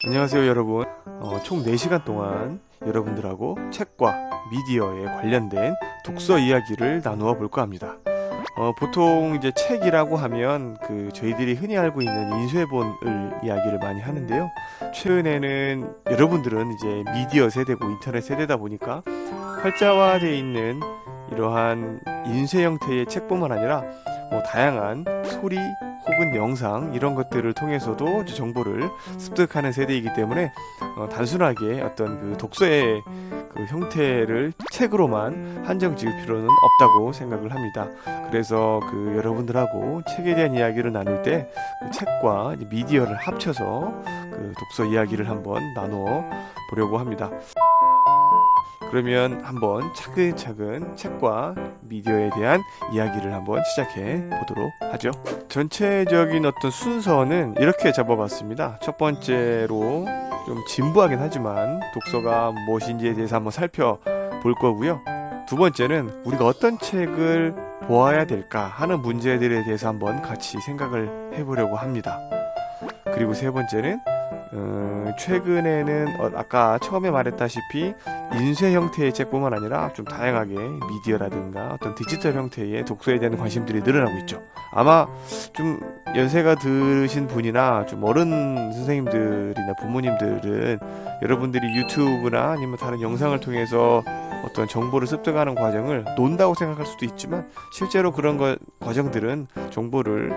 안녕하세요 여러분. 총 4시간 동안 여러분들하고 책과 미디어에 관련된 독서 이야기를 나누어 볼까 합니다. 보통 이제 책이라고 하면 저희들이 흔히 알고 있는 인쇄본을 이야기를 많이 하는데요. 최근에는 여러분들은 이제 미디어 세대고 인터넷 세대다 보니까 활자화되어 있는 이러한 인쇄 형태의 책뿐만 아니라 다양한 소리 혹은 영상 이런 것들을 통해서도 이제 정보를 습득하는 세대이기 때문에 단순하게 어떤 독서의 형태를 책으로만 한정 지을 필요는 없다고 생각을 합니다. 그래서 여러분들하고 책에 대한 이야기를 나눌 때 책과 미디어를 합쳐서 독서 이야기를 한번 나누어 보려고 합니다. 그러면 한번 차근차근 책과 미디어에 대한 이야기를 한번 시작해 보도록 하죠. 전체적인 어떤 순서는 이렇게 잡아봤습니다. 첫 번째로 좀 진부하긴 하지만 독서가 무엇인지에 대해서 한번 살펴볼 거고요. 두 번째는 우리가 어떤 책을 보아야 될까 하는 문제들에 대해서 한번 같이 생각을 해보려고 합니다. 그리고 세 번째는 최근에는 아까 처음에 말했다시피 인쇄 형태의 책뿐만 아니라 좀 다양하게 미디어라든가 어떤 디지털 형태의 독서에 대한 관심들이 늘어나고 있죠. 아마 좀 연세가 드신 분이나 좀 어른 선생님들이나 부모님들은 여러분들이 유튜브나 아니면 다른 영상을 통해서 어떤 정보를 습득하는 과정을 논다고 생각할 수도 있지만 실제로 그런 과정들은 정보를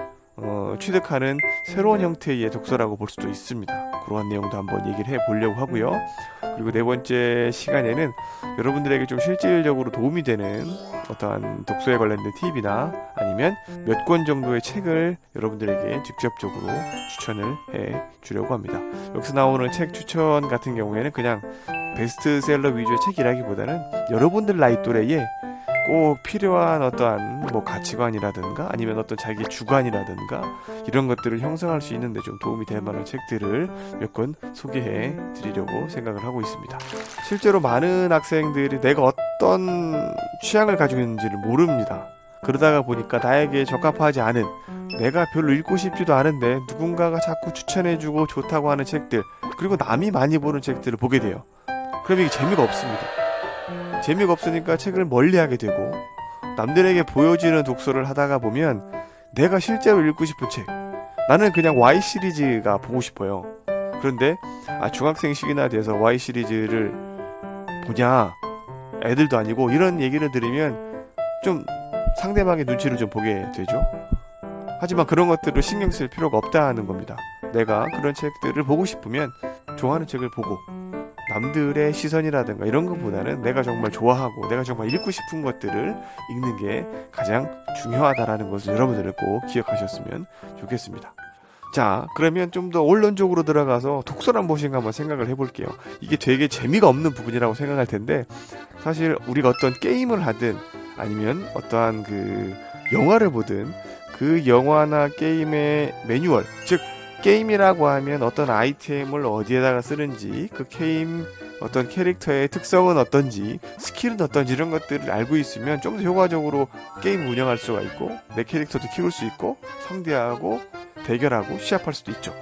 취득하는 새로운 형태의 독서라고 볼 수도 있습니다. 그러한 내용도 한번 얘기를 해보려고 하고요. 그리고 네 번째 시간에는 여러분들에게 좀 실질적으로 도움이 되는 어떠한 독서에 관련된 팁이나 아니면 몇 권 정도의 책을 여러분들에게 직접적으로 추천을 해 주려고 합니다. 여기서 나오는 책 추천 같은 경우에는 그냥 베스트셀러 위주의 책이라기보다는 여러분들 나이 또래에 꼭 필요한 어떠한 가치관이라든가 아니면 어떤 자기의 주관이라든가 이런 것들을 형성할 수 있는데 좀 도움이 될 만한 책들을 몇 권 소개해 드리려고 생각을 하고 있습니다. 실제로 많은 학생들이 내가 어떤 취향을 가지고 있는지를 모릅니다. 그러다가 보니까 나에게 적합하지 않은, 내가 별로 읽고 싶지도 않은데 누군가가 자꾸 추천해주고 좋다고 하는 책들, 그리고 남이 많이 보는 책들을 보게 돼요. 그럼 이게 재미가 없습니다. 재미가 없으니까 책을 멀리하게 되고, 남들에게 보여지는 독서를 하다가 보면 내가 실제로 읽고 싶은 책, 나는 그냥 Y 시리즈가 보고 싶어요. 그런데 중학생식이나 돼서 Y 시리즈를 보냐, 애들도 아니고, 이런 얘기를 들으면 좀 상대방의 눈치를 좀 보게 되죠. 하지만 그런 것들을 신경 쓸 필요가 없다는 겁니다. 내가 그런 책들을 보고 싶으면 좋아하는 책을 보고, 남들의 시선이라든가 이런 것보다는 내가 정말 좋아하고 내가 정말 읽고 싶은 것들을 읽는 게 가장 중요하다라는 것을 여러분들은 꼭 기억하셨으면 좋겠습니다. 자, 그러면 좀 더 원론적으로 들어가서 독서란 무엇인가 한번 생각을 해볼게요. 이게 되게 재미가 없는 부분이라고 생각할 텐데, 사실 우리가 어떤 게임을 하든 아니면 어떠한 영화를 보든 그 영화나 게임의 매뉴얼, 즉 게임이라고 하면 어떤 아이템을 어디에다가 쓰는지, 그 게임 어떤 캐릭터의 특성은 어떤지, 스킬은 어떤지 이런 것들을 알고 있으면 좀 더 효과적으로 게임을 운영할 수가 있고 내 캐릭터도 키울 수 있고 상대하고 대결하고 시합할 수도 있죠.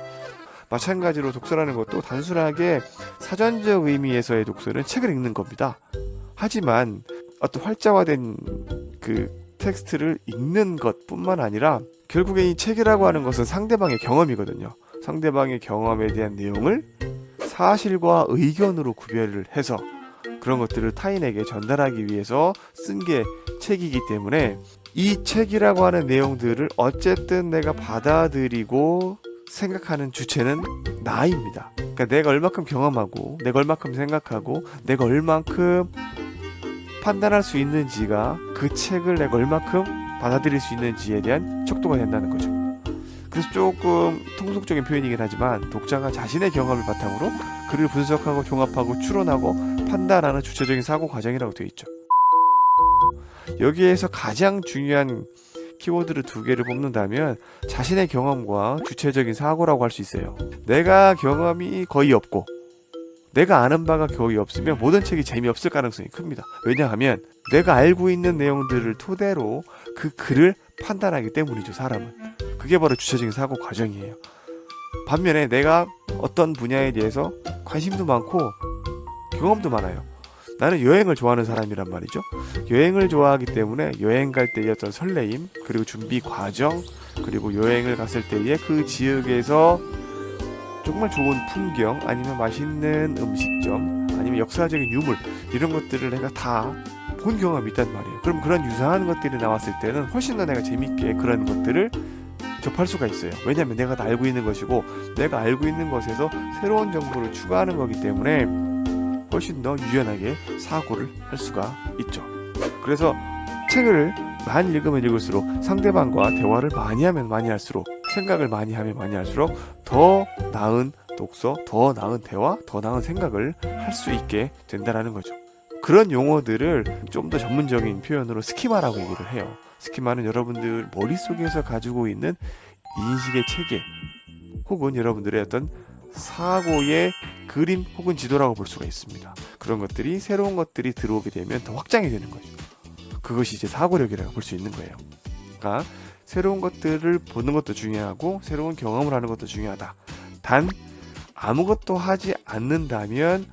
마찬가지로 독서라는 것도 단순하게 사전적 의미에서의 독서는 책을 읽는 겁니다. 하지만 어떤 활자화된 텍스트를 읽는 것뿐만 아니라 결국에 이 책이라고 하는 것은 상대방의 경험이거든요. 상대방의 경험에 대한 내용을 사실과 의견으로 구별을 해서 그런 것들을 타인에게 전달하기 위해서 쓴 게 책이기 때문에, 이 책이라고 하는 내용들을 어쨌든 내가 받아들이고 생각하는 주체는 나입니다. 그러니까 내가 얼마큼 경험하고 내가 얼마큼 생각하고 내가 얼마큼 판단할 수 있는지가 그 책을 내가 얼마큼 받아들일 수 있는지에 대한 척도가 된다는 거죠. 그래서 조금 통속적인 표현이긴 하지만 독자가 자신의 경험을 바탕으로 글을 분석하고 종합하고 추론하고 판단하는 주체적인 사고 과정이라고 되어 있죠. 여기에서 가장 중요한 키워드를 2개를 뽑는다면 자신의 경험과 주체적인 사고라고 할 수 있어요. 내가 경험이 거의 없고 내가 아는 바가 거의 없으면 모든 책이 재미없을 가능성이 큽니다. 왜냐하면 내가 알고 있는 내용들을 토대로 그 글을 판단하기 때문이죠. 사람은. 그게 바로 주체적인 사고 과정이에요. 반면에 내가 어떤 분야에 대해서 관심도 많고 경험도 많아요. 나는 여행을 좋아하는 사람이란 말이죠. 여행을 좋아하기 때문에 여행 갈 때의 어떤 설레임, 그리고 준비 과정, 그리고 여행을 갔을 때의 그 지역에서 정말 좋은 풍경, 아니면 맛있는 음식점, 아니면 역사적인 유물, 이런 것들을 내가 다 본 경험이 있단 말이에요. 그럼 그런 유사한 것들이 나왔을 때는 훨씬 더 내가 재밌게 그런 것들을 접할 수가 있어요. 왜냐하면 내가 다 알고 있는 것이고, 내가 알고 있는 것에서 새로운 정보를 추가하는 거기 때문에 훨씬 더 유연하게 사고를 할 수가 있죠. 그래서 책을 많이 읽으면 읽을수록, 상대방과 대화를 많이 하면 많이 할수록, 생각을 많이 하면 많이 할수록 더 나은 독서, 더 나은 대화, 더 나은 생각을 할 수 있게 된다는 거죠. 그런 용어들을 좀 더 전문적인 표현으로 스키마라고 얘기를 해요. 스키마는 여러분들 머릿속에서 가지고 있는 인식의 체계, 혹은 여러분들의 어떤 사고의 그림 혹은 지도라고 볼 수가 있습니다. 그런 것들이, 새로운 것들이 들어오게 되면 더 확장이 되는 거죠. 그것이 이제 사고력이라고 볼 수 있는 거예요. 그러니까 새로운 것들을 보는 것도 중요하고 새로운 경험을 하는 것도 중요하다. 단 아무것도 하지 않는다면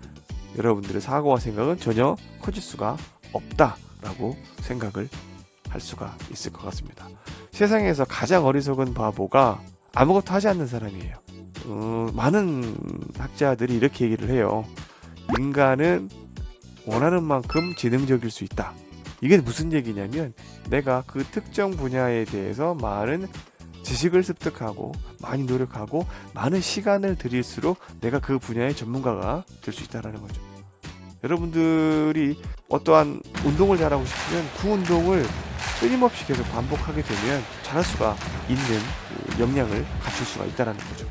여러분들의 사고와 생각은 전혀 커질 수가 없다라고 생각을 할 수가 있을 것 같습니다. 세상에서 가장 어리석은 바보가 아무것도 하지 않는 사람이에요. 많은 학자들이 이렇게 얘기를 해요. 인간은 원하는 만큼 지능적일 수 있다. 이게 무슨 얘기냐면, 내가 그 특정 분야에 대해서 많은 지식을 습득하고 많이 노력하고 많은 시간을 들일수록 내가 그 분야의 전문가가 될 수 있다는 거죠. 여러분들이 어떠한 운동을 잘하고 싶으면 그 운동을 끊임없이 계속 반복하게 되면 잘할 수가 있는 그 역량을 갖출 수가 있다는 거죠.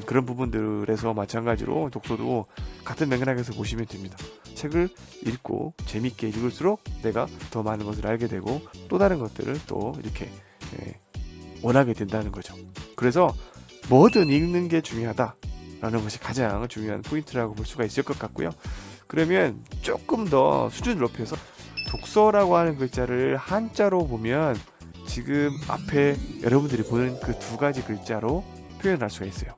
그런 부분들에서 마찬가지로 독서도 같은 맥락에서 보시면 됩니다. 책을 읽고 재밌게 읽을수록 내가 더 많은 것을 알게 되고, 또 다른 것들을 또 이렇게 원하게 된다는 거죠. 그래서 뭐든 읽는 게 중요하다라는 것이 가장 중요한 포인트라고 볼 수가 있을 것 같고요. 그러면 조금 더 수준을 높여서 독서라고 하는 글자를 한자로 보면 지금 앞에 여러분들이 보는 그 두 가지 글자로 표현할 수가 있어요.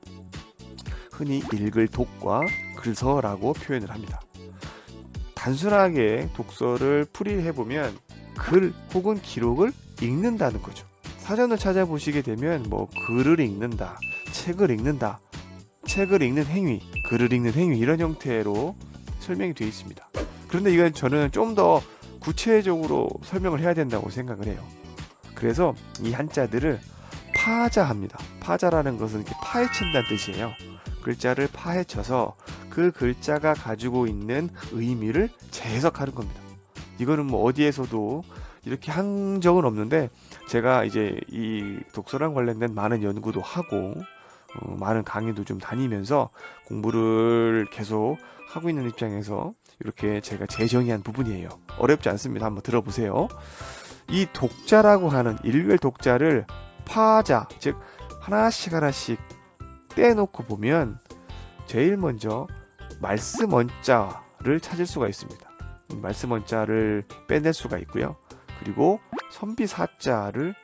흔히 읽을 독과 글서라고 표현을 합니다. 단순하게 독서를 풀이해보면 글 혹은 기록을 읽는다는 거죠. 사전을 찾아보시게 되면 뭐 글을 읽는다, 책을 읽는다, 책을 읽는 행위, 글을 읽는 행위, 이런 형태로 설명이 되어 있습니다. 그런데 이건 저는 좀 더 구체적으로 설명을 해야 된다고 생각을 해요. 그래서 이 한자들을 파자합니다. 파자라는 것은 이렇게 파헤친다는 뜻이에요. 글자를 파헤쳐서 그 글자가 가지고 있는 의미를 재해석하는 겁니다. 이거는 뭐 어디에서도 이렇게 한 적은 없는데, 제가 이제 이 독서랑 관련된 많은 연구도 하고 많은 강의도 좀 다니면서 공부를 계속 하고 있는 입장에서 이렇게 제가 재정의한 부분이에요. 어렵지 않습니다. 한번 들어보세요. 이 독자라고 하는 읽을 독자를 파자, 즉 하나씩 떼놓고 보면 제일 먼저 말씀 원자를 찾을 수가 있습니다. 말씀 원자를 빼낼 수가 있고요. 그리고 선비사자를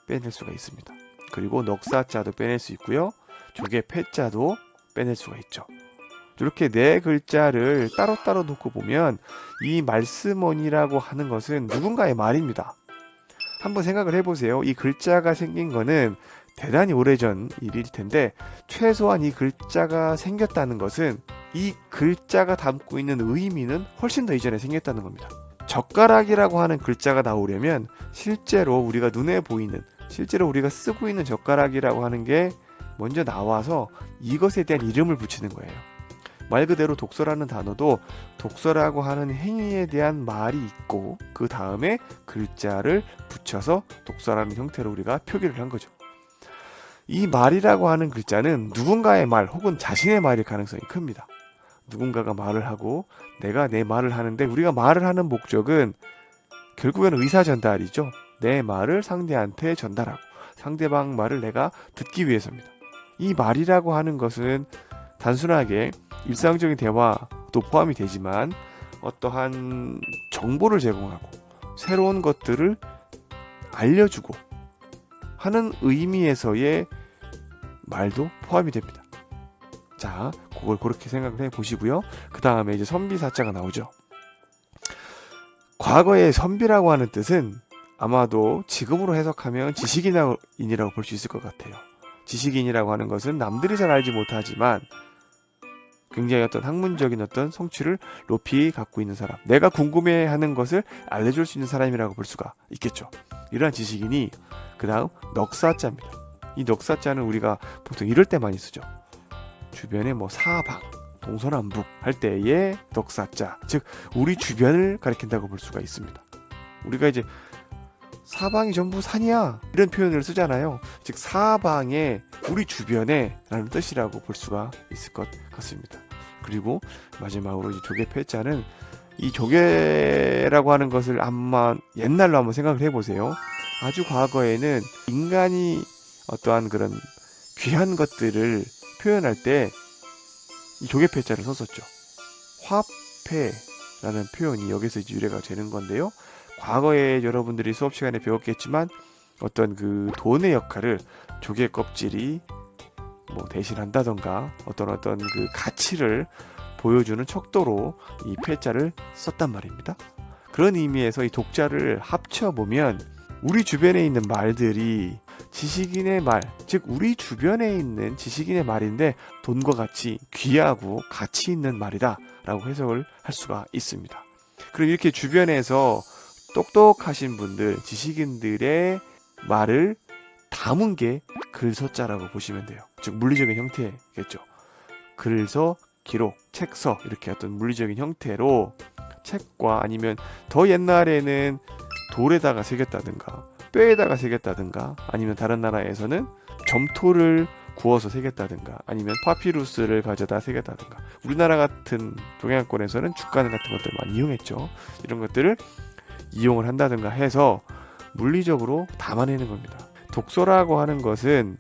빼낼 수가 있습니다. 그리고 넉사자도 빼낼 수 있고요. 조개 패자도 빼낼 수가 있죠. 이렇게 네 글자를 따로따로 놓고 보면 이 말씀원이라고 하는 것은 누군가의 말입니다. 한번 생각을 해보세요. 이 글자가 생긴 거는 대단히 오래전 일일 텐데, 최소한 이 글자가 생겼다는 것은 이 글자가 담고 있는 의미는 훨씬 더 이전에 생겼다는 겁니다. 젓가락이라고 하는 글자가 나오려면 실제로 우리가 눈에 보이는, 실제로 우리가 쓰고 있는 젓가락이라고 하는 게 먼저 나와서 이것에 대한 이름을 붙이는 거예요. 말 그대로 독서라는 단어도 독서라고 하는 행위에 대한 말이 있고, 그 다음에 글자를 붙여서 독서라는 형태로 우리가 표기를 한 거죠. 이 말이라고 하는 글자는 누군가의 말 혹은 자신의 말일 가능성이 큽니다. 누군가가 말을 하고 내가 내 말을 하는데, 우리가 말을 하는 목적은 결국에는 의사 전달이죠. 내 말을 상대한테 전달하고 상대방 말을 내가 듣기 위해서입니다. 이 말이라고 하는 것은 단순하게 일상적인 대화도 포함이 되지만 어떠한 정보를 제공하고 새로운 것들을 알려주고 하는 의미에서의 말도 포함이 됩니다. 자, 그걸 그렇게 생각을 해 보시고요. 그 다음에 이제 선비사자가 나오죠. 과거의 선비라고 하는 뜻은 아마도 지금으로 해석하면 지식인이라고 볼 수 있을 것 같아요. 지식인이라고 하는 것은 남들이 잘 알지 못하지만 굉장히 어떤 학문적인 어떤 성취를 높이 갖고 있는 사람, 내가 궁금해하는 것을 알려줄 수 있는 사람이라고 볼 수가 있겠죠. 이러한 지식인이 그 다음 넉사자입니다. 이 넉사자는 우리가 보통 이럴 때 많이 쓰죠. 주변에 뭐 사방, 동서남북 할 때의 넉사자, 즉 우리 주변을 가리킨다고 볼 수가 있습니다. 우리가 이제 사방이 전부 산이야 이런 표현을 쓰잖아요. 즉 사방에 우리 주변에 라는 뜻이라고 볼 수가 있을 것 같습니다. 그리고 마지막으로 이 조개 패자는 이 조개라고 하는 것을 아마 옛날로 한번 생각을 해보세요. 아주 과거에는 인간이 어떠한 그런 귀한 것들을 표현할 때 이 조개 패자를 썼었죠. 화폐라는 표현이 여기서 이제 유래가 되는 건데요. 과거에 여러분들이 수업 시간에 배웠겠지만 어떤 그 돈의 역할을 조개 껍질이 뭐 대신한다던가 어떤 그 가치를 보여주는 척도로 이 패자를 썼단 말입니다. 그런 의미에서 이 독자를 합쳐보면 우리 주변에 있는 말들이 지식인의 말, 즉 우리 주변에 있는 지식인의 말인데 돈과 같이 귀하고 가치 있는 말이다 라고 해석을 할 수가 있습니다. 그럼 이렇게 주변에서 똑똑하신 분들, 지식인들의 말을 담은 게 글서자라고 보시면 돼요. 즉 물리적인 형태겠죠. 글서, 기록, 책서 이렇게 어떤 물리적인 형태로 책과 아니면 더 옛날에는 돌에다가 새겼다든가 뼈에다가 새겼다든가 아니면 다른 나라에서는 점토를 구워서 새겼다든가 아니면 파피루스를 가져다 새겼다든가 우리나라 같은 동양권에서는 죽간 같은 것들을 많이 이용했죠. 이런 것들을 이용을 한다든가 해서 물리적으로 담아내는 겁니다. 독서라고 하는 것은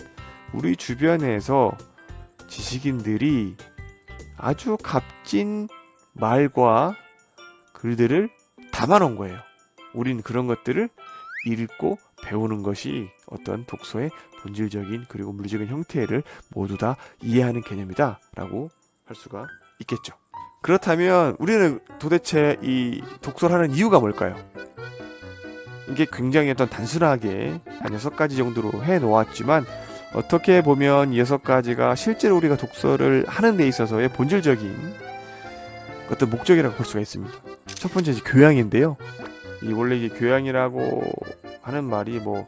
우리 주변에서 지식인들이 아주 값진 말과 글들을 담아놓은 거예요. 우린 그런 것들을 읽고 배우는 것이 어떤 독서의 본질적인 그리고 물리적인 형태를 모두 다 이해하는 개념이다 라고 할 수가 있겠죠. 그렇다면 우리는 도대체 이 독서를 하는 이유가 뭘까요? 이게 굉장히 어떤 단순하게 한 6가지 정도로 해 놓았지만 어떻게 보면 이 6가지가 실제로 우리가 독서를 하는 데 있어서의 본질적인 어떤 목적이라고 볼 수가 있습니다. 첫 번째 이제 교양인데요. 이 원래 이게 교양이라고 하는 말이 뭐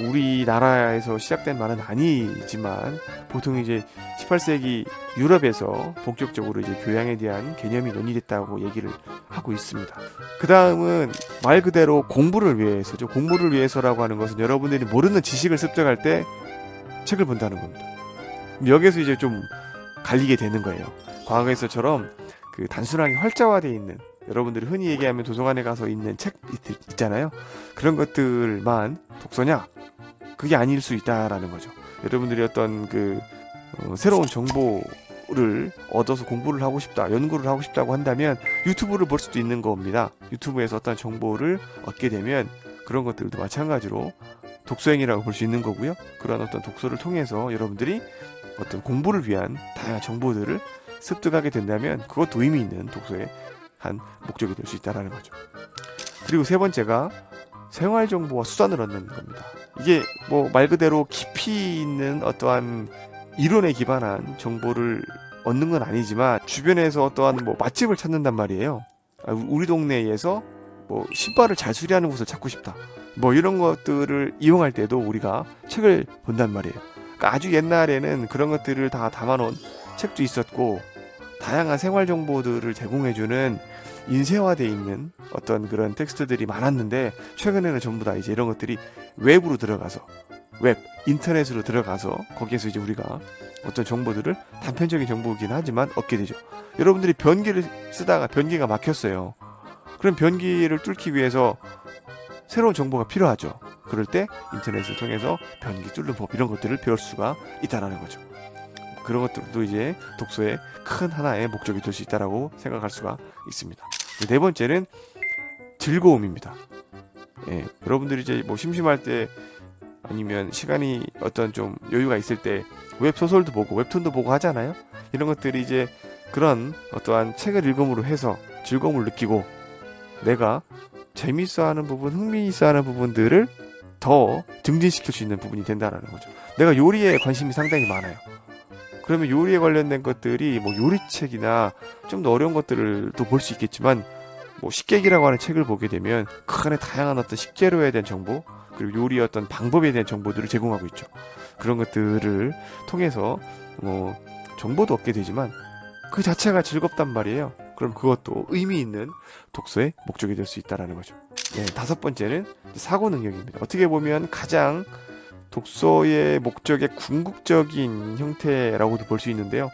우리나라에서 시작된 말은 아니지만 보통 이제 18세기 유럽에서 본격적으로 이제 교양에 대한 개념이 논의됐다고 얘기를 하고 있습니다. 그 다음은 말 그대로 공부를 위해서죠. 공부를 위해서라고 하는 것은 여러분들이 모르는 지식을 습득할 때 책을 본다는 겁니다. 여기서 이제 좀 갈리게 되는 거예요. 과거에서처럼 그 단순하게 활자화되어 있는 여러분들이 흔히 얘기하면 도서관에 가서 있는 책 있잖아요. 그런 것들만 독서냐? 그게 아닐 수 있다라는 거죠. 여러분들이 어떤 그 새로운 정보를 얻어서 공부를 하고 싶다, 연구를 하고 싶다고 한다면 유튜브를 볼 수도 있는 겁니다. 유튜브에서 어떤 정보를 얻게 되면 그런 것들도 마찬가지로 독서행위라고 볼 수 있는 거고요. 그런 어떤 독서를 통해서 여러분들이 어떤 공부를 위한 다양한 정보들을 습득하게 된다면 그것도 의미 있는 독서의 한 목적이 될 수 있다는 거죠. 그리고 세 번째가 생활정보와 수단을 얻는 겁니다. 이게 뭐 말 그대로 깊이 있는 어떠한 이론에 기반한 정보를 얻는 건 아니지만 주변에서 어떠한 뭐 맛집을 찾는단 말이에요. 우리 동네에서 뭐 신발을 잘 수리하는 곳을 찾고 싶다. 뭐 이런 것들을 이용할 때도 우리가 책을 본단 말이에요. 그러니까 아주 옛날에는 그런 것들을 다 담아놓은 책도 있었고 다양한 생활 정보들을 제공해주는 인쇄화되어 있는 어떤 그런 텍스트들이 많았는데 최근에는 전부 다 이제 이런 것들이 웹으로 들어가서 인터넷으로 들어가서 거기에서 이제 우리가 어떤 정보들을 단편적인 정보이긴 하지만 얻게 되죠. 여러분들이 변기를 쓰다가 변기가 막혔어요. 그럼 변기를 뚫기 위해서 새로운 정보가 필요하죠. 그럴 때 인터넷을 통해서 변기 뚫는 법 이런 것들을 배울 수가 있다라는 거죠. 그런 것들도 이제 독서의 큰 하나의 목적이 될 수 있다라고 생각할 수가 있습니다. 네 번째는 즐거움입니다. 예, 여러분들이 이제 뭐 심심할 때 아니면 시간이 어떤 좀 여유가 있을 때 웹소설도 보고 웹툰도 보고 하잖아요. 이런 것들이 이제 그런 어떠한 책을 읽음으로 해서 즐거움을 느끼고 내가 재밌어하는 부분, 흥미있어하는 부분들을 더 증진시킬 수 있는 부분이 된다라는 거죠. 내가 요리에 관심이 상당히 많아요. 그러면 요리에 관련된 것들이 뭐 요리책이나 좀 더 어려운 것들을 또 볼 수 있겠지만 뭐 식객이라고 하는 책을 보게 되면 그 안에 다양한 어떤 식재료에 대한 정보 그리고 요리의 어떤 방법에 대한 정보들을 제공하고 있죠. 그런 것들을 통해서 뭐 정보도 얻게 되지만 그 자체가 즐겁단 말이에요. 그럼 그것도 의미 있는 독서의 목적이 될 수 있다라는 거죠. 네, 다섯 번째는 사고 능력입니다. 어떻게 보면 가장 독서의 목적의 궁극적인 형태라고도 볼 수 있는데요.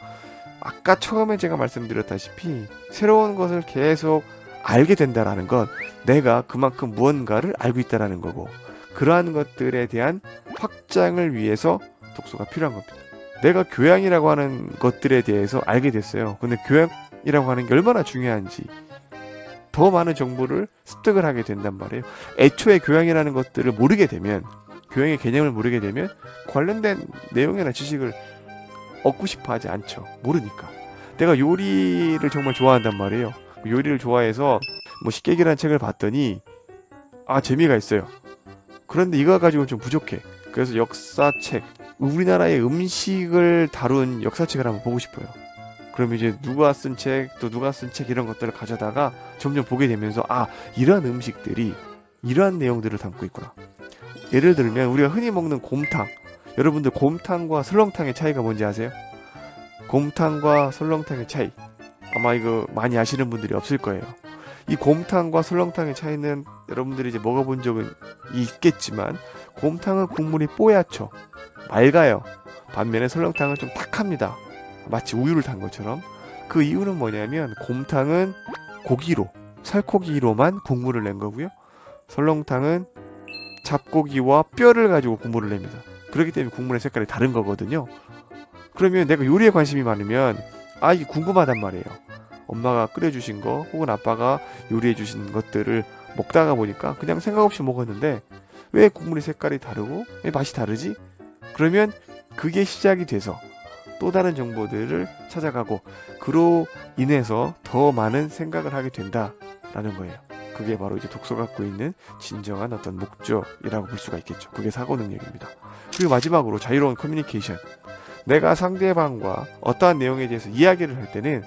아까 처음에 제가 말씀드렸다시피 새로운 것을 계속 알게 된다라는 건 내가 그만큼 무언가를 알고 있다라는 거고 그러한 것들에 대한 확장을 위해서 독서가 필요한 겁니다. 내가 교양이라고 하는 것들에 대해서 알게 됐어요. 근데 교양이라고 하는 게 얼마나 중요한지 더 많은 정보를 습득을 하게 된단 말이에요. 애초에 교양이라는 것들을 모르게 되면 교양의 개념을 모르게 되면 관련된 내용이나 지식을 얻고 싶어 하지 않죠. 모르니까. 내가 요리를 정말 좋아한단 말이에요. 요리를 좋아해서 뭐 식객이라는 책을 봤더니 재미가 있어요. 그런데 이거 가지고는 좀 부족해. 그래서 역사책, 우리나라의 음식을 다룬 역사책을 한번 보고 싶어요. 그럼 이제 누가 쓴 책, 또 누가 쓴 책 이런 것들을 가져다가 점점 보게 되면서 이러한 음식들이 이러한 내용들을 담고 있구나. 예를 들면 우리가 흔히 먹는 곰탕. 여러분들 곰탕과 설렁탕의 차이가 뭔지 아세요? 곰탕과 설렁탕의 차이. 아마 이거 많이 아시는 분들이 없을 거예요. 이 곰탕과 설렁탕의 차이는 여러분들이 이제 먹어본 적은 있겠지만 곰탕은 국물이 뽀얗죠. 맑아요. 반면에 설렁탕은 좀 탁합니다. 마치 우유를 탄 것처럼. 그 이유는 뭐냐면 곰탕은 고기로, 살코기로만 국물을 낸 거고요. 설렁탕은 잡고기와 뼈를 가지고 국물을 냅니다. 그렇기 때문에 국물의 색깔이 다른 거거든요. 그러면 내가 요리에 관심이 많으면 이게 궁금하단 말이에요. 엄마가 끓여주신 거 혹은 아빠가 요리해주신 것들을 먹다가 보니까 그냥 생각 없이 먹었는데 왜 국물의 색깔이 다르고 왜 맛이 다르지? 그러면 그게 시작이 돼서 또 다른 정보들을 찾아가고 그로 인해서 더 많은 생각을 하게 된다라는 거예요. 그게 바로 이제 독서가 갖고 있는 진정한 어떤 목적이라고 볼 수가 있겠죠. 그게 사고 능력입니다. 그리고 마지막으로 자유로운 커뮤니케이션. 내가 상대방과 어떠한 내용에 대해서 이야기를 할 때는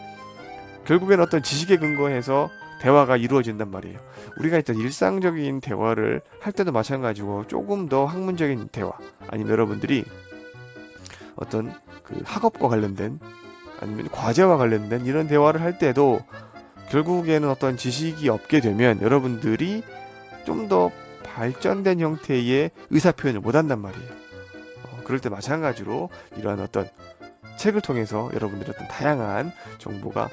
결국엔 어떤 지식에 근거해서 대화가 이루어진단 말이에요. 우리가 일단 일상적인 대화를 할 때도 마찬가지고 조금 더 학문적인 대화 아니면 여러분들이 어떤 그 학업과 관련된 아니면 과제와 관련된 이런 대화를 할 때도 결국에는 어떤 지식이 없게 되면 여러분들이 좀 더 발전된 형태의 의사표현을 못한단 말이에요. 그럴 때 마찬가지로 이러한 어떤 책을 통해서 여러분들의 어떤 다양한 정보가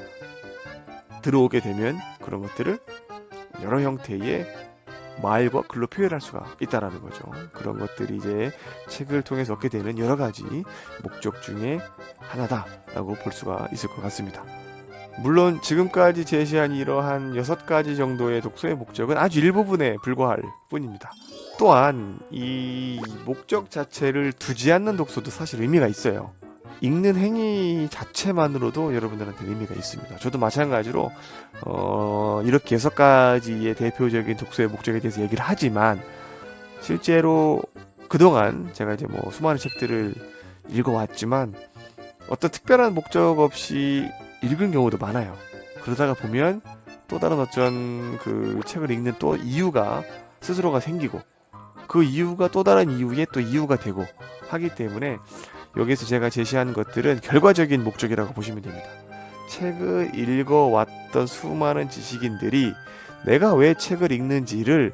들어오게 되면 그런 것들을 여러 형태의 말과 글로 표현할 수가 있다라는 거죠. 그런 것들이 이제 책을 통해서 얻게 되는 여러 가지 목적 중에 하나다라고 볼 수가 있을 것 같습니다. 물론 지금까지 제시한 이러한 6가지 정도의 독서의 목적은 아주 일부분에 불과할 뿐입니다. 또한 이 목적 자체를 두지 않는 독서도 사실 의미가 있어요. 읽는 행위 자체만으로도 여러분들한테 의미가 있습니다. 저도 마찬가지로 이렇게 6가지의 대표적인 독서의 목적에 대해서 얘기를 하지만 실제로 그동안 제가 이제 뭐 수많은 책들을 읽어왔지만 어떤 특별한 목적 없이 읽은 경우도 많아요. 그러다가 보면 또 다른 어떤 그 책을 읽는 또 이유가 스스로가 생기고 그 이유가 또 다른 이유에 또 이유가 되고 하기 때문에 여기서 제가 제시한 것들은 결과적인 목적이라고 보시면 됩니다. 책을 읽어왔던 수많은 지식인들이 내가 왜 책을 읽는지를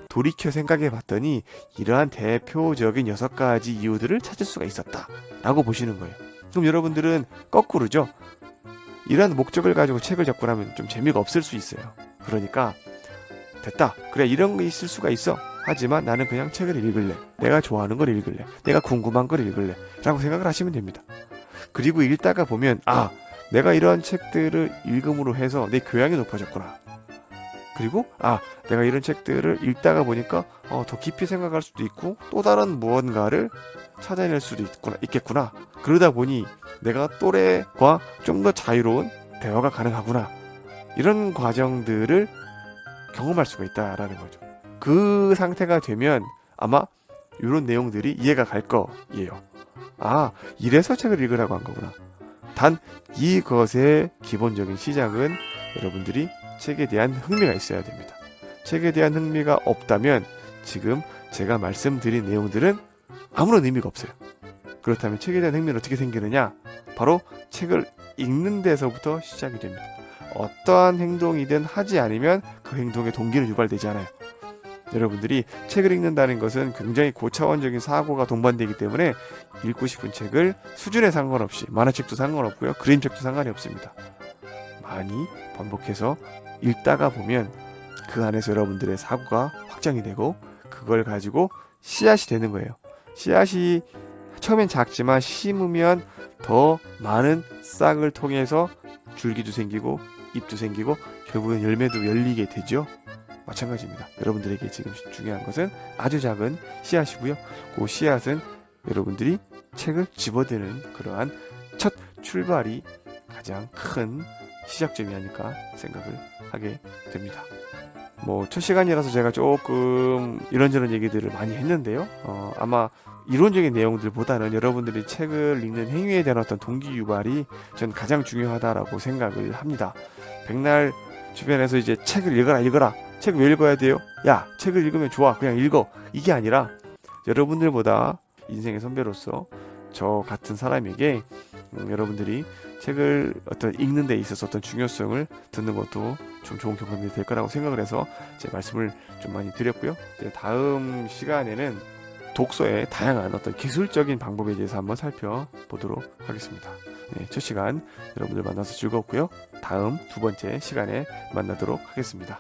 돌이켜 생각해 봤더니 이러한 대표적인 6가지 이유들을 찾을 수가 있었다 라고 보시는 거예요. 그럼 여러분들은 거꾸로죠. 이러한 목적을 가지고 책을 접고 나면 좀 재미가 없을 수 있어요. 그러니까 됐다. 그래 이런 게 있을 수가 있어. 하지만 나는 그냥 책을 읽을래. 내가 좋아하는 걸 읽을래. 내가 궁금한 걸 읽을래. 라고 생각을 하시면 됩니다. 그리고 읽다가 보면 내가 이러한 책들을 읽음으로 해서 내 교양이 높아졌구나. 그리고 내가 이런 책들을 읽다가 보니까 더 깊이 생각할 수도 있고 또 다른 무언가를 찾아낼 수도 있겠구나. 그러다 보니 내가 또래과 좀 더 자유로운 대화가 가능하구나. 이런 과정들을 경험할 수가 있다라는 거죠. 그 상태가 되면 아마 이런 내용들이 이해가 갈 거예요. 이래서 책을 읽으라고 한 거구나. 단 이것의 기본적인 시작은 여러분들이 책에 대한 흥미가 있어야 됩니다. 책에 대한 흥미가 없다면 지금 제가 말씀드린 내용들은 아무런 의미가 없어요. 그렇다면 책에 대한 흥미는 어떻게 생기느냐? 바로 책을 읽는 데서부터 시작이 됩니다. 어떠한 행동이든 하지 않으면 그 행동의 동기는 유발되지 않아요. 여러분들이 책을 읽는다는 것은 굉장히 고차원적인 사고가 동반되기 때문에 읽고 싶은 책을 수준에 상관없이 만화책도 상관없고요. 그림책도 상관이 없습니다. 많이 반복해서 읽다가 보면 그 안에서 여러분들의 사고가 확장이 되고 그걸 가지고 씨앗이 되는 거예요. 씨앗이 처음엔 작지만 심으면 더 많은 싹을 통해서 줄기도 생기고 잎도 생기고 결국은 열매도 열리게 되죠. 마찬가지입니다. 여러분들에게 지금 중요한 것은 아주 작은 씨앗이고요. 그 씨앗은 여러분들이 책을 집어드는 그러한 첫 출발이 가장 큰 시작점이 아닐까 생각을 하게 됩니다. 첫 시간이라서 제가 조금 이런저런 얘기들을 많이 했는데요. 아마 이론적인 내용들보다는 여러분들이 책을 읽는 행위에 대한 어떤 동기 유발이 전 가장 중요하다라고 생각을 합니다. 백날 주변에서 이제 책을 읽어라. 책 왜 읽어야 돼요? 야, 책을 읽으면 좋아. 그냥 읽어. 이게 아니라 여러분들보다 인생의 선배로서 저 같은 사람에게 여러분들이 책을 어떤 읽는 데 있어서 어떤 중요성을 듣는 것도 좀 좋은 경험이 될 거라고 생각을 해서 제 말씀을 좀 많이 드렸고요. 이제 다음 시간에는 독서의 다양한 어떤 기술적인 방법에 대해서 한번 살펴보도록 하겠습니다. 첫 시간 여러분들 만나서 즐거웠고요. 다음 두 번째 시간에 만나도록 하겠습니다.